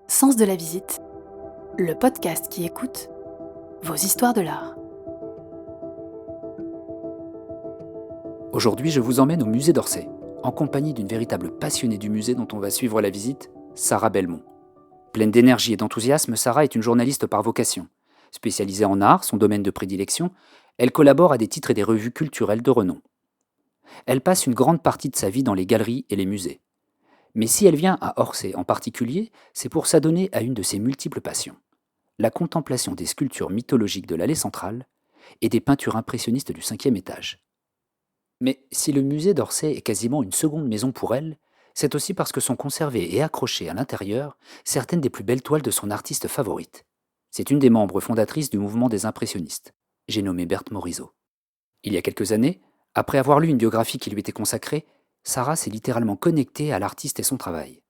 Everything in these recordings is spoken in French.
Sens de la visite, le podcast qui écoute vos histoires de l'art. Aujourd'hui, je vous emmène au musée d'Orsay, en compagnie d'une véritable passionnée du musée dont on va suivre la visite, Sarah Belmont. Pleine d'énergie et d'enthousiasme, Sarah est une journaliste par vocation. Spécialisée en art, son domaine de prédilection, elle collabore à des titres et des revues culturelles de renom. Elle passe une grande partie de sa vie dans les galeries et les musées. Mais si elle vient à Orsay en particulier, c'est pour s'adonner à une de ses multiples passions, la contemplation des sculptures mythologiques de l'allée centrale et des peintures impressionnistes du 5e étage. Mais si le musée d'Orsay est quasiment une seconde maison pour elle, c'est aussi parce que sont conservées et accrochées à l'intérieur certaines des plus belles toiles de son artiste favorite. C'est une des membres fondatrices du mouvement des impressionnistes. J'ai nommé Berthe Morisot. Il y a quelques années, après avoir lu une biographie qui lui était consacrée, Sarah s'est littéralement connectée à l'artiste et son travail.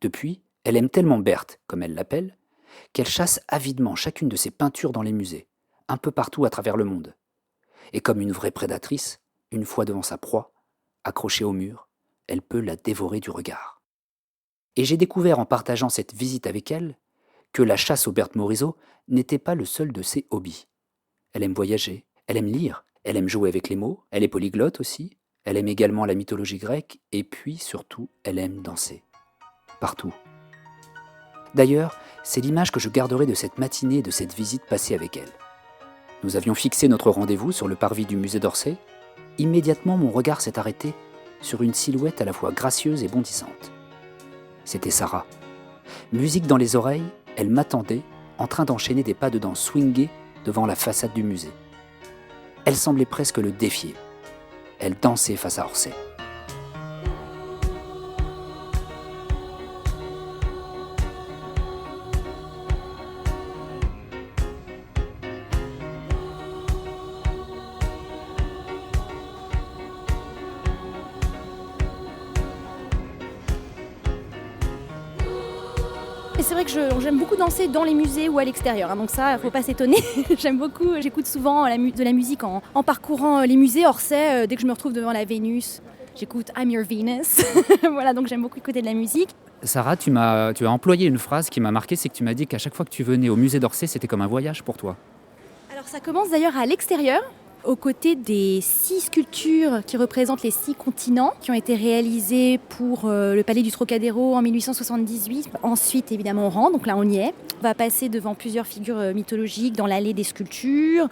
Depuis, elle aime tellement Berthe, comme elle l'appelle, qu'elle chasse avidement chacune de ses peintures dans les musées, un peu partout à travers le monde. Et comme une vraie prédatrice, une fois devant sa proie, accrochée au mur, elle peut la dévorer du regard. Et j'ai découvert en partageant cette visite avec elle que la chasse aux Berthe Morisot n'était pas le seul de ses hobbies. Elle aime voyager, elle aime lire, elle aime jouer avec les mots, elle est polyglotte aussi, elle aime également la mythologie grecque, et puis surtout, elle aime danser. Partout. D'ailleurs, c'est l'image que je garderai de cette matinée et de cette visite passée avec elle. Nous avions fixé notre rendez-vous sur le parvis du musée d'Orsay. Immédiatement, mon regard s'est arrêté sur une silhouette à la fois gracieuse et bondissante. C'était Sarah. Musique dans les oreilles, elle m'attendait, en train d'enchaîner des pas de danse swingés devant la façade du musée. Elle semblait presque le défier. Elle dansait face à Orsay. Et c'est vrai que j'aime beaucoup danser dans les musées ou à l'extérieur, donc ça, il ne faut pas s'étonner. J'aime beaucoup, j'écoute souvent de la musique en parcourant les musées. Orsay, dès que je me retrouve devant la Vénus, j'écoute I'm Your Venus. Voilà, donc j'aime beaucoup écouter de la musique. Sarah, tu as employé une phrase qui m'a marquée, c'est que tu m'as dit qu'à chaque fois que tu venais au musée d'Orsay, c'était comme un voyage pour toi. Alors ça commence d'ailleurs à l'extérieur, aux côtés des 6 sculptures qui représentent les 6 continents, qui ont été réalisées pour le Palais du Trocadéro en 1878. Ensuite, évidemment, on rentre, donc là on y est. On va passer devant plusieurs figures mythologiques dans l'allée des sculptures.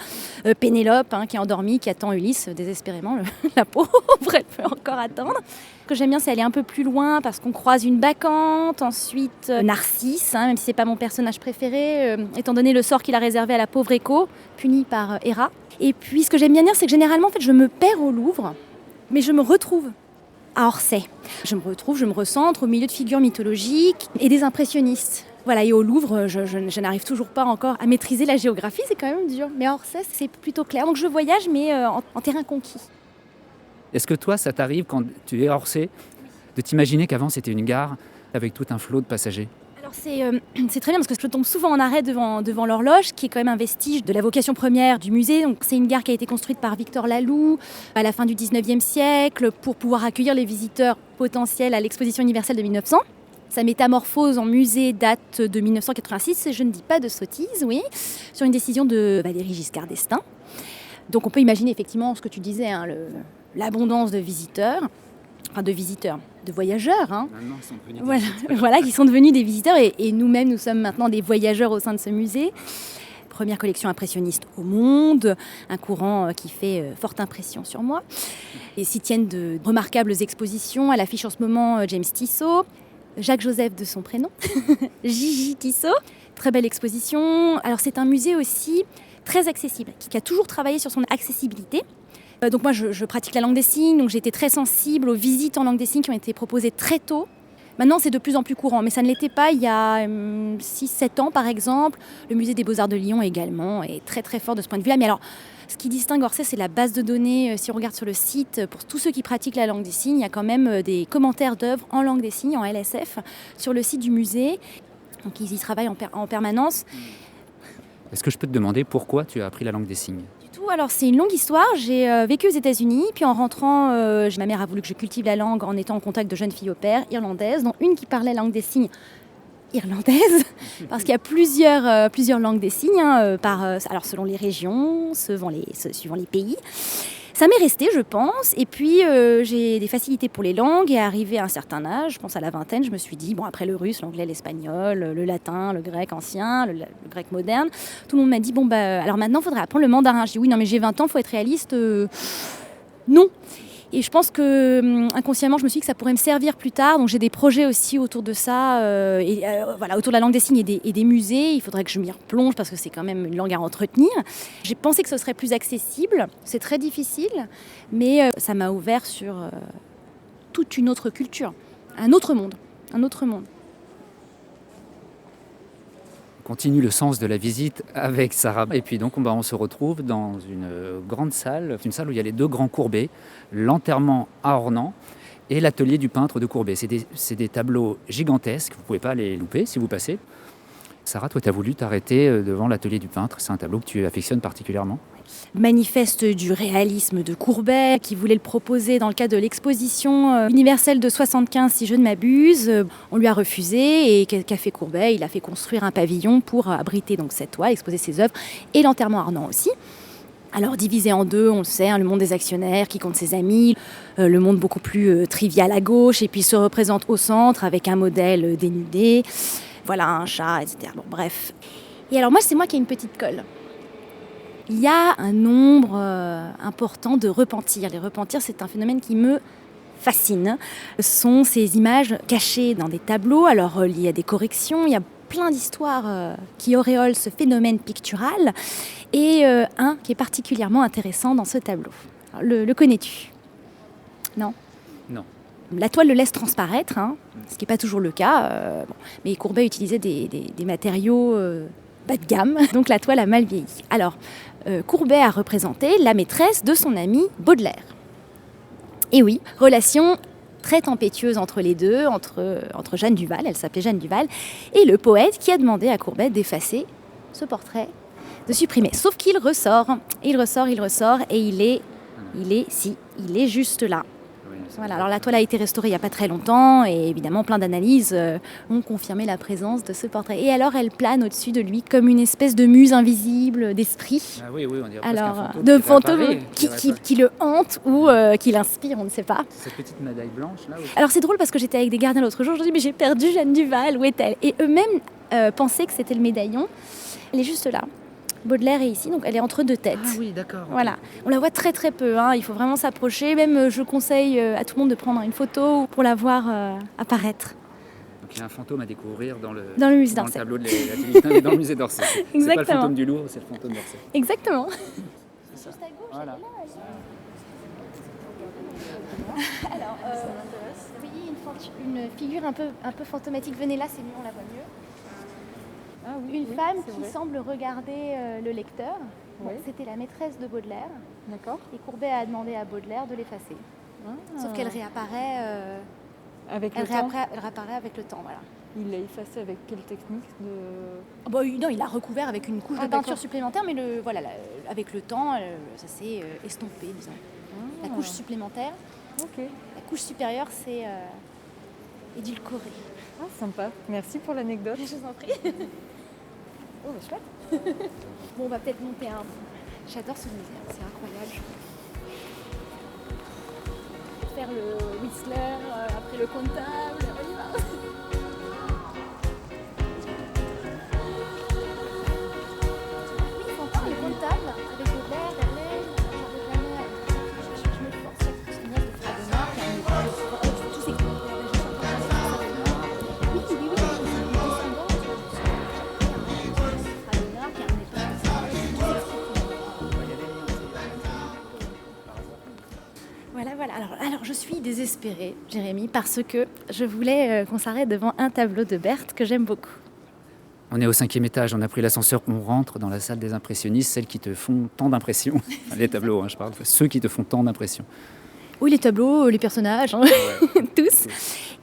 Pénélope, qui est endormie, qui attend Ulysse désespérément, la pauvre, elle peut encore attendre. Ce que j'aime bien, c'est aller un peu plus loin parce qu'on croise une bacchante, ensuite Narcisse, même si c'est pas mon personnage préféré, étant donné le sort qu'il a réservé à la pauvre Écho, punie par Héra. Et puis ce que j'aime bien dire, c'est que généralement, en fait, je me perds au Louvre, mais je me retrouve à Orsay. Je me recentre au milieu de figures mythologiques et des impressionnistes. Voilà, et au Louvre, je n'arrive toujours pas encore à maîtriser la géographie, c'est quand même dur. Mais à Orsay, c'est plutôt clair. Donc je voyage, mais en terrain conquis. Est-ce que toi, ça t'arrive, quand tu es à Orsay, de t'imaginer qu'avant c'était une gare avec tout un flot de passagers ? Alors c'est très bien parce que je tombe souvent en arrêt devant l'horloge, qui est quand même un vestige de la vocation première du musée. Donc, c'est une gare qui a été construite par Victor Laloux à la fin du 19e siècle pour pouvoir accueillir les visiteurs potentiels à l'exposition universelle de 1900. Sa métamorphose en musée date de 1986, et je ne dis pas de sottises, oui, sur une décision de Valéry Giscard d'Estaing. Donc on peut imaginer effectivement ce que tu disais, l'abondance de visiteurs. De voyageurs. Maintenant, ils sont devenus Voilà, qui sont devenus des visiteurs et nous-mêmes, nous sommes maintenant des voyageurs au sein de ce musée. Première collection impressionniste au monde, un courant qui fait forte impression sur moi. Et s'y tiennent de remarquables expositions. À l'affiche en ce moment, James Tissot, Jacques-Joseph de son prénom, Gigi Tissot. Très belle exposition. Alors c'est un musée aussi très accessible, qui a toujours travaillé sur son accessibilité. Donc moi, je pratique la langue des signes, donc j'ai été très sensible aux visites en langue des signes qui ont été proposées très tôt. Maintenant, c'est de plus en plus courant, mais ça ne l'était pas il y a 6-7 ans, par exemple. Le musée des Beaux-Arts de Lyon également est très très fort de ce point de vue-là. Mais alors, ce qui distingue Orsay, c'est la base de données. Si on regarde sur le site, pour tous ceux qui pratiquent la langue des signes, il y a quand même des commentaires d'œuvres en langue des signes, en LSF, sur le site du musée. Donc ils y travaillent en permanence. Est-ce que je peux te demander pourquoi tu as appris la langue des signes ? Alors c'est une longue histoire, j'ai vécu aux États-Unis, puis en rentrant, ma mère a voulu que je cultive la langue en étant en contact de jeunes filles au pair irlandaises, dont une qui parlait la langue des signes irlandaise, parce qu'il y a plusieurs langues des signes, alors selon les régions, suivant les pays. Ça m'est resté, je pense, et puis j'ai des facilités pour les langues, et arrivé à un certain âge, je pense à la vingtaine, je me suis dit, bon, après le russe, l'anglais, l'espagnol, le latin, le grec ancien, le grec moderne, tout le monde m'a dit, bon, alors maintenant, il faudrait apprendre le mandarin. Je dis, oui, non, mais j'ai 20 ans, il faut être réaliste, non. Et je pense que inconsciemment, je me suis dit que ça pourrait me servir plus tard. Donc j'ai des projets aussi autour de ça, autour de la langue des signes et des musées. Il faudrait que je m'y replonge parce que c'est quand même une langue à entretenir. J'ai pensé que ce serait plus accessible. C'est très difficile, mais ça m'a ouvert sur toute une autre culture, un autre monde. Continue le sens de la visite avec Sarah. Et puis donc on se retrouve dans une grande salle, une salle où il y a les 2 grands Courbet, l'enterrement à Ornans et l'atelier du peintre de Courbet. C'est des tableaux gigantesques, vous ne pouvez pas les louper si vous passez. Sarah, toi tu as voulu t'arrêter devant l'atelier du peintre, c'est un tableau que tu affectionnes particulièrement. Manifeste du réalisme de Courbet, qui voulait le proposer dans le cadre de l'exposition universelle de 75, si je ne m'abuse. On lui a refusé, et qu'a fait Courbet ? Il a fait construire un pavillon pour abriter donc cette toile, exposer ses œuvres, et l'enterrement à Ornans aussi. Alors divisé en 2, on le sait, le monde des actionnaires qui compte ses amis, le monde beaucoup plus trivial à gauche, et puis se représente au centre avec un modèle dénudé, voilà, un chat, etc. Bon, bref. Et alors c'est moi qui ai une petite colle. Il y a un nombre important de repentirs. Les repentirs, c'est un phénomène qui me fascine. Ce sont ces images cachées dans des tableaux. Alors, il y a des corrections, il y a plein d'histoires qui auréolent ce phénomène pictural. Et un qui est particulièrement intéressant dans ce tableau. Alors, le connais-tu ? Non ? Non. La toile le laisse transparaître, ce qui n'est pas toujours le cas. Mais Courbet utilisait des matériaux bas de gamme, donc la toile a mal vieilli. Alors, Courbet a représenté la maîtresse de son ami Baudelaire. Et oui, relation très tempétueuse entre les deux, entre Jeanne Duval, elle s'appelait Jeanne Duval, et le poète qui a demandé à Courbet d'effacer ce portrait, de supprimer. Sauf qu'il ressort, et il est juste là. Voilà, alors la toile a été restaurée il n'y a pas très longtemps et évidemment plein d'analyses ont confirmé la présence de ce portrait. Et alors elle plane au-dessus de lui comme une espèce de muse invisible, d'esprit. Ah oui, on dirait alors, presque un fantôme. De fantôme qui le hante ou qui l'inspire, on ne sait pas. Cette petite médaille blanche là aussi. Alors c'est drôle parce que j'étais avec des gardiens l'autre jour, je dis mais j'ai perdu Jeanne Duval, où est-elle ? Et eux-mêmes pensaient que c'était le médaillon. Elle est juste là. Baudelaire est ici, donc elle est entre 2 têtes. Ah oui, d'accord. Voilà. On la voit très très peu, il faut vraiment s'approcher. Même je conseille à tout le monde de prendre une photo pour la voir apparaître. Donc il y a un fantôme à découvrir dans le musée d'Orsay. Dans le tableau de l'atelier, dans le musée d'Orsay. Exactement. C'est pas le fantôme du Louvre, c'est le fantôme d'Orsay. Exactement. C'est ça. Voilà. Alors, oui, une figure un peu fantomatique. Venez là, c'est mieux, on la voit mieux. Ah oui, Une femme qui semble regarder le lecteur. Oui. C'était la maîtresse de Baudelaire. D'accord. Et Courbet a demandé à Baudelaire de l'effacer. Sauf qu'elle réapparaît. Avec Elle le temps, réapparaît avec le temps, voilà. il l'a effacé avec quelle technique de... Non, il l'a recouvert avec une couche de peinture d'accord. supplémentaire, mais avec le temps, ça s'est estompé, disons. La couche supplémentaire, Ok. la couche supérieure, c'est édulcoré. Ah, sympa. Merci pour l'anecdote. Je vous en prie. Oh, chouette. Bon, on va peut-être monter un... J'adore ce musée, c'est incroyable. Faire le Whistler, après le comptable, on y va. Oui, il faut encore le comptable, avec Baudelaire, Verlaine, je me force à continuer de Fragonard, qui a un école, tous ces oui, Fragonard, qui a un Voilà. Alors, je suis désespérée, Jérémy, parce que je voulais qu'on s'arrête devant un tableau de Berthe que j'aime beaucoup. On est au 5e étage, on a pris l'ascenseur, on rentre dans la salle des impressionnistes, celles qui te font tant d'impressions. Les tableaux, je parle, ceux qui te font tant d'impressions. Oui, les tableaux, les personnages, ouais. Tous.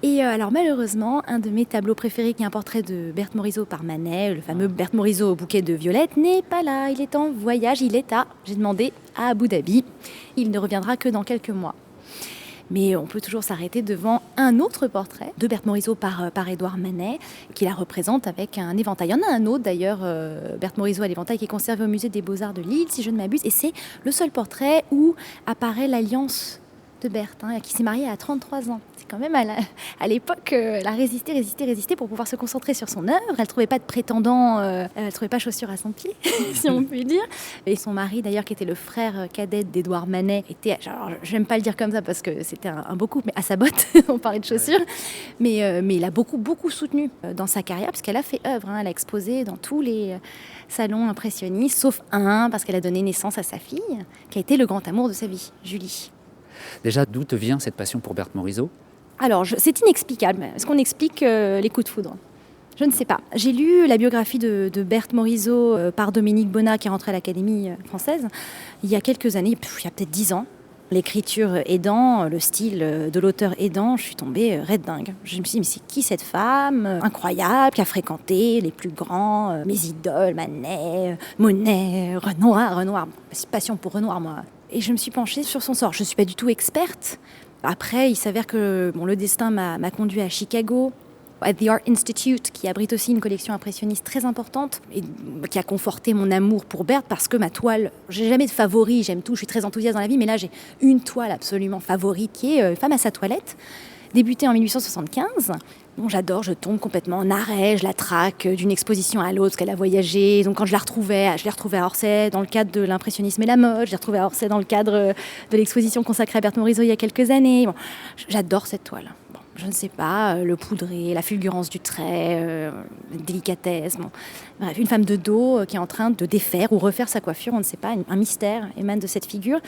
Et alors malheureusement, un de mes tableaux préférés qui est un portrait de Berthe Morisot par Manet, le fameux Berthe Morisot au bouquet de violettes, n'est pas là. Il est en voyage, j'ai demandé, à Abu Dhabi. Il ne reviendra que dans quelques mois. Mais on peut toujours s'arrêter devant un autre portrait de Berthe Morisot par Édouard Manet, qui la représente avec un éventail. Il y en a un autre d'ailleurs, Berthe Morisot à l'éventail, qui est conservé au musée des Beaux-Arts de Lille, si je ne m'abuse. Et c'est le seul portrait où apparaît l'alliance de Berthe, qui s'est mariée à 33 ans. C'est quand même à l'époque, elle a résisté pour pouvoir se concentrer sur son œuvre. Elle ne trouvait pas de prétendant, elle ne trouvait pas chaussure à son pied, si on peut dire. Et son mari, d'ailleurs, qui était le frère cadet d'Édouard Manet, était, alors, j'aime pas le dire comme ça parce que c'était un beau couple, mais à sa botte, on parlait de chaussures. Mais il a beaucoup soutenu dans sa carrière, puisqu'elle a fait œuvre. Elle a exposé dans tous les salons impressionnistes, sauf un, parce qu'elle a donné naissance à sa fille, qui a été le grand amour de sa vie, Julie. Déjà, d'où te vient cette passion pour Berthe Morisot ? Alors, c'est inexplicable. Est-ce qu'on explique les coups de foudre ? Je ne sais pas. J'ai lu la biographie de Berthe Morisot par Dominique Bonnat, qui est rentré à l'Académie française, il y a quelques années, il y a peut-être 10 ans. L'écriture aidant, le style de l'auteur aidant, je suis tombée raide dingue. Je me suis dit, mais c'est qui cette femme incroyable, qui a fréquenté les plus grands, mes idoles, Manet, Monet, Renoir. Passion pour Renoir, moi. Et je me suis penchée sur son sort. Je ne suis pas du tout experte. Après, il s'avère que le destin m'a conduit à Chicago, à The Art Institute, qui abrite aussi une collection impressionniste très importante et qui a conforté mon amour pour Berthe, parce que ma toile, j'ai jamais de favori, j'aime tout, je suis très enthousiaste dans la vie, mais là j'ai une toile absolument favorite qui est Femme à sa toilette, débutée en 1875. Bon, j'adore, je tombe complètement en arrêt, je la traque d'une exposition à l'autre, parce qu'elle a voyagé. Donc quand je l'ai retrouvée à Orsay dans le cadre de l'impressionnisme et la mode, je l'ai retrouvée à Orsay dans le cadre de l'exposition consacrée à Berthe Morisot il y a quelques années. Bon, j'adore cette toile. Bon, je ne sais pas, le poudré, la fulgurance du trait, la délicatesse. Bon. Bref, une femme de dos qui est en train de défaire ou refaire sa coiffure, on ne sait pas, un mystère émane de cette figure.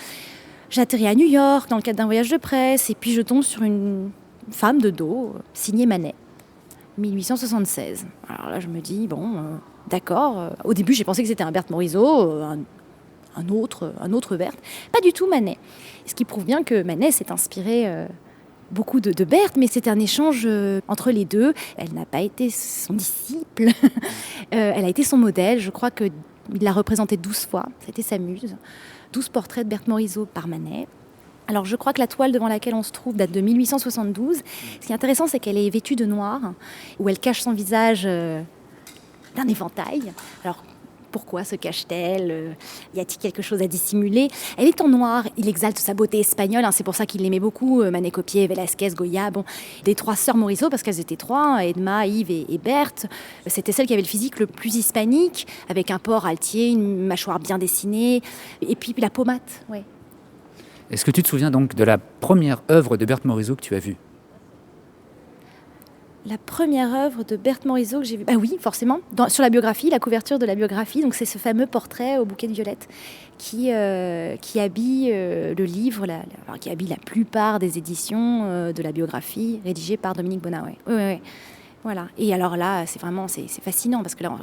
J'atterris à New York dans le cadre d'un voyage de presse, et puis je tombe sur une femme de dos, signée Manet, 1876. Alors là, je me dis, d'accord. Au début, j'ai pensé que c'était un Berthe Morisot, un autre Berthe. Pas du tout Manet. Ce qui prouve bien que Manet s'est inspiré beaucoup de Berthe, mais c'est un échange entre les deux. Elle n'a pas été son disciple. Elle a été son modèle. Je crois qu'il l'a représentée 12 fois. C'était sa muse. 12 portraits de Berthe Morisot par Manet. Alors je crois que la toile devant laquelle on se trouve date de 1872. Ce qui est intéressant, c'est qu'elle est vêtue de noir, où elle cache son visage d'un éventail. Alors pourquoi se cache-t-elle ? Y a-t-il quelque chose à dissimuler ? Elle est en noir, il exalte sa beauté espagnole, c'est pour ça qu'il l'aimait beaucoup, Manet copiait Velázquez, Goya, des 3 sœurs Morisot, parce qu'elles étaient 3, Edma, Yves et Berthe. C'était celle qui avait le physique le plus hispanique, avec un port altier, une mâchoire bien dessinée, et puis la pommade, ouais. Est-ce que tu te souviens donc de la première œuvre de Berthe Morisot que tu as vue ? La première œuvre de Berthe Morisot que j'ai vue, oui, forcément, sur la biographie, la couverture de la biographie, donc c'est ce fameux portrait au bouquet de violettes qui habille le livre, qui habille la plupart des éditions de la biographie rédigée par Dominique Bonnat. Ouais. Voilà. Et alors là, c'est fascinant, parce que là,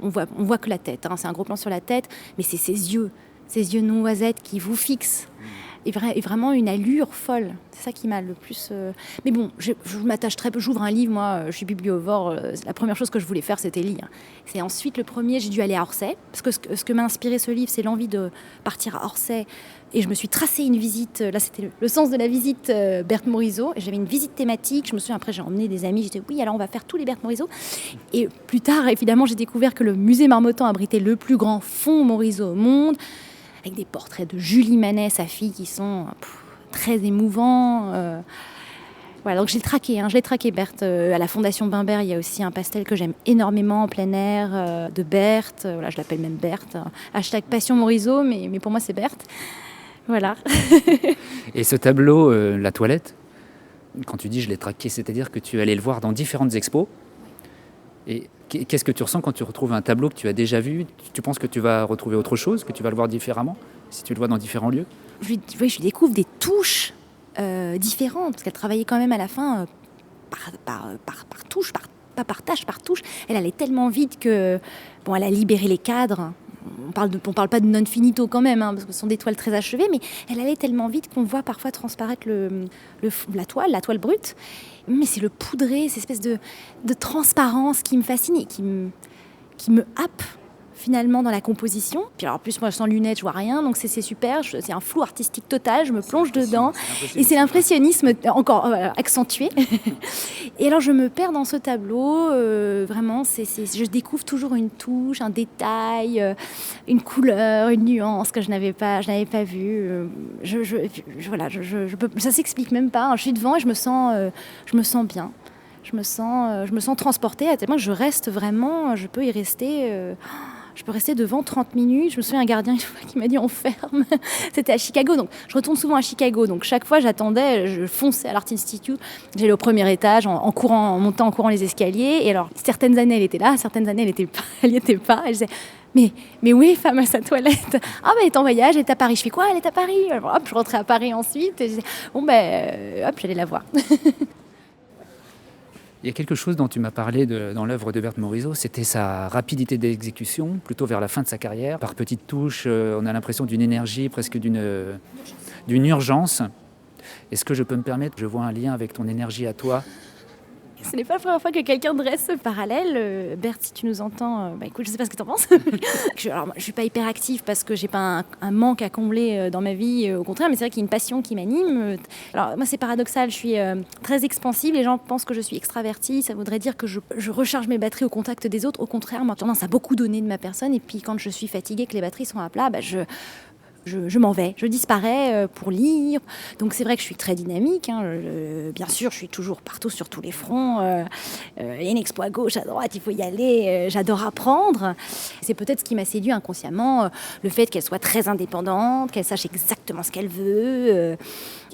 on voit que la tête, c'est un gros plan sur la tête, mais c'est ses yeux noisettes qui vous fixent. Et vraiment une allure folle. C'est ça qui m'a le plus... Mais bon, je m'attache très peu. J'ouvre un livre, moi, je suis bibliovore. La première chose que je voulais faire, c'était lire. C'est ensuite le premier, j'ai dû aller à Orsay. Parce que ce que m'a inspiré ce livre, c'est l'envie de partir à Orsay. Et je me suis tracé une visite. Là, c'était le sens de la visite Berthe Morisot. Et j'avais une visite thématique. Je me souviens, après, j'ai emmené des amis. J'étais, oui, alors on va faire tous les Berthe Morisot. Et plus tard, évidemment, j'ai découvert que le musée Marmottan abritait le plus grand fonds Morisot au monde, avec des portraits de Julie Manet, sa fille, qui sont très émouvants. Voilà, donc je l'ai traqué, Berthe. À la Fondation Bimbert, il y a aussi un pastel que j'aime énormément en plein air, de Berthe. Voilà, je l'appelle même Berthe. Hashtag Passion Morisot, mais pour moi, c'est Berthe. Voilà. Et ce tableau, La Toilette, quand tu dis je l'ai traqué, c'est-à-dire que tu es allé le voir dans différentes expos. Et qu'est-ce que tu ressens quand tu retrouves un tableau que tu as déjà vu ? Tu penses que tu vas retrouver autre chose, que tu vas le voir différemment, si tu le vois dans différents lieux ? Je découvre des touches différentes, parce qu'elle travaillait quand même à la fin par touche, pas par tâche, par touche. Elle allait tellement vite que, elle a libéré les cadres. On parle pas de non finito quand même, parce que ce sont des toiles très achevées, mais elle allait tellement vite qu'on voit parfois transparaître la toile brute. Mais c'est le poudré, cette espèce de transparence qui me fascine et qui me happe finalement dans la composition. Puis alors en plus moi sans lunettes je vois rien, donc c'est super, c'est un flou artistique total, je me plonge dedans et c'est l'impressionnisme encore accentué. Et alors je me perds dans ce tableau, vraiment je découvre toujours une touche, un détail, une couleur, une nuance que je n'avais pas vue. Voilà, ça s'explique même pas. Je suis devant et je me sens bien. Je me sens transportée à tel point que je reste vraiment, je peux y rester. Je peux rester devant 30 minutes. Je me souviens un gardien une fois qui m'a dit on ferme. C'était à Chicago, donc je retourne souvent à Chicago. Donc chaque fois j'attendais, je fonçais à l'Art Institute. J'allais au premier étage en montant en courant les escaliers. Et alors certaines années elle était là, certaines années elle n'y était pas. Elle disait mais où est femme à sa toilette? Ah elle est en voyage, elle est à Paris. Je fais quoi? Elle est à Paris. Alors, hop, je rentrais à Paris ensuite. Et je disais hop, j'allais la voir. Il y a quelque chose dont tu m'as parlé dans l'œuvre de Berthe Morisot, c'était sa rapidité d'exécution, plutôt vers la fin de sa carrière. Par petites touches, on a l'impression d'une énergie, presque d'une urgence. Est-ce que je peux me permettre, je vois un lien avec ton énergie à toi? Ce n'est pas la première fois que quelqu'un dresse ce parallèle. Berthe, si tu nous entends, écoute, je ne sais pas ce que tu en penses. Je ne suis pas hyperactive parce que je n'ai pas un manque à combler dans ma vie. Au contraire, mais c'est vrai qu'il y a une passion qui m'anime. Alors moi, c'est paradoxal. Je suis très expansive. Les gens pensent que je suis extravertie. Ça voudrait dire que je recharge mes batteries au contact des autres. Au contraire, moi, j'ai tendance à beaucoup donner de ma personne. Et puis quand je suis fatiguée, que les batteries sont à plat, je m'en vais, je disparais pour lire. Donc c'est vrai que je suis très dynamique. Bien sûr, je suis toujours partout sur tous les fronts. Il y a une expo à gauche, à droite, il faut y aller. J'adore apprendre. C'est peut-être ce qui m'a séduit inconsciemment, le fait qu'elle soit très indépendante, qu'elle sache exactement ce qu'elle veut,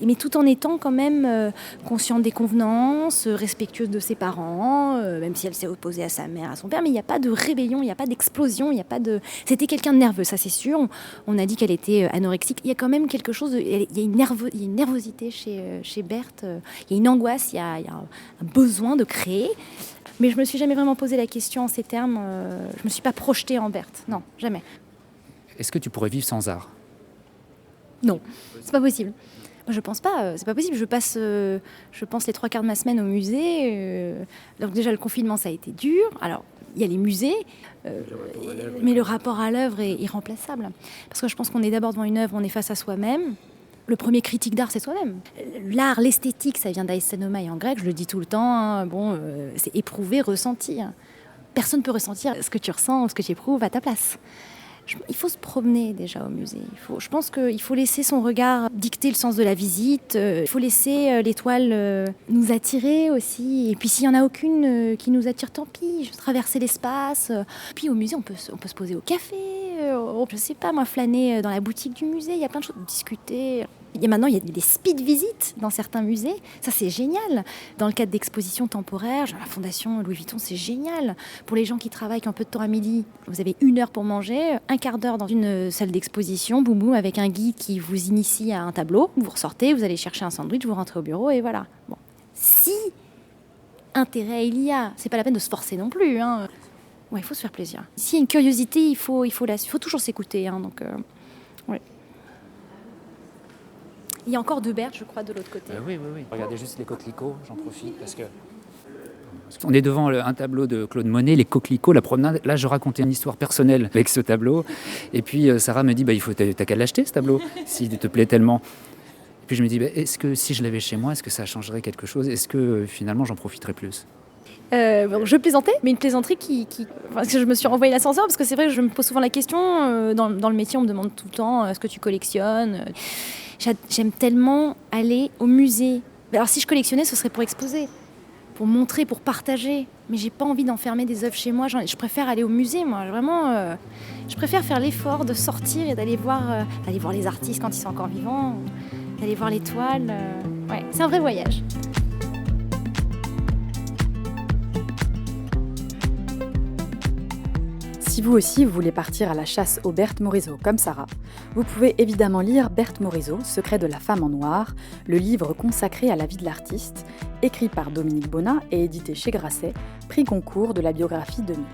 mais tout en étant quand même consciente des convenances, respectueuse de ses parents, même si elle s'est opposée à sa mère, à son père. Mais il n'y a pas de rébellion, il n'y a pas d'explosion, il n'y a pas de... C'était quelqu'un de nerveux, ça c'est sûr. On a dit qu'elle était anorexique. Il y a quand même quelque chose, il y a une nervosité chez Berthe, il y a une angoisse, il y a un besoin de créer. Mais je me suis jamais vraiment posé la question en ces termes. Je me suis pas projetée en Berthe, non, jamais. Est-ce que tu pourrais vivre sans art? Non, c'est pas possible. Je pense pas, c'est pas possible. Je pense les 3/4 de ma semaine au musée. Donc déjà le confinement ça a été dur. Alors il y a les musées, mais le rapport à l'œuvre est irremplaçable. Parce que je pense qu'on est d'abord devant une œuvre, on est face à soi-même. Le premier critique d'art, c'est soi-même. L'art, l'esthétique, ça vient d'aïstanomai en grec, je le dis tout le temps. C'est éprouver, ressentir. Personne ne peut ressentir ce que tu ressens ou ce que tu éprouves à ta place. Il faut se promener déjà au musée. Je pense qu'il faut laisser son regard dicter le sens de la visite. Il faut laisser l'étoile nous attirer aussi. Et puis s'il n'y en a aucune qui nous attire, tant pis. Traverser l'espace. Puis au musée, on peut se poser au café. Je ne sais pas, moi, flâner dans la boutique du musée. Il y a plein de choses. Discuter. Maintenant, il y a des speed visites dans certains musées. Ça, c'est génial. Dans le cadre d'expositions temporaires, genre la Fondation Louis Vuitton, c'est génial. Pour les gens qui travaillent, qui ont un peu de temps à midi, vous avez 1 heure pour manger, 1/4 d'heure dans une salle d'exposition, boum boum, avec un guide qui vous initie à un tableau. Vous ressortez, vous allez chercher un sandwich, vous rentrez au bureau et voilà. Bon. Si intérêt il y a, c'est pas la peine de se forcer non plus. Ouais, il faut se faire plaisir. S'il y a une curiosité, il faut toujours s'écouter. Ouais. Il y a encore 2 Berthe, je crois, de l'autre côté. Oui. Regardez juste les coquelicots, j'en profite parce que... On est devant un tableau de Claude Monet, les coquelicots, la promenade. Là, je racontais une histoire personnelle avec ce tableau. Et puis, Sarah me dit, t'as qu'à l'acheter, ce tableau, s'il te plaît tellement. Et puis, je me dis, est-ce que si je l'avais chez moi, est-ce que ça changerait quelque chose? Est-ce que, finalement, j'en profiterais plus? Je plaisantais, mais une plaisanterie parce que je me suis renvoyé l'ascenseur, parce que c'est vrai que je me pose souvent la question. Dans le métier, on me demande tout le temps, est-ce que tu collectionnes? J'aime tellement aller au musée. Alors si je collectionnais, ce serait pour exposer, pour montrer, pour partager. Mais j'ai pas envie d'enfermer des œuvres chez moi. Je préfère aller au musée, moi. Vraiment, je préfère faire l'effort de sortir et d'aller voir les artistes quand ils sont encore vivants, d'aller voir les toiles. Ouais, c'est un vrai voyage. Si vous aussi vous voulez partir à la chasse aux Berthe Morisot comme Sarah, vous pouvez évidemment lire Berthe Morisot, Secret de la femme en noir, le livre consacré à la vie de l'artiste, écrit par Dominique Bonnat et édité chez Grasset, prix Goncourt de la biographie 2000.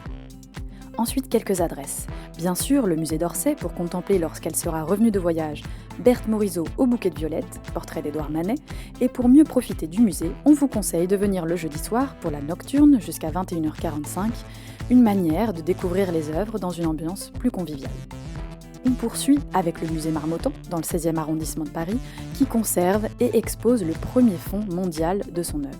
Ensuite, quelques adresses. Bien sûr, le musée d'Orsay pour contempler lorsqu'elle sera revenue de voyage Berthe Morisot au bouquet de violettes, portrait d'Édouard Manet, et pour mieux profiter du musée, on vous conseille de venir le jeudi soir pour la nocturne jusqu'à 21h45, Une manière de découvrir les œuvres dans une ambiance plus conviviale. On poursuit avec le musée Marmottan, dans le 16e arrondissement de Paris, qui conserve et expose le premier fonds mondial de son œuvre.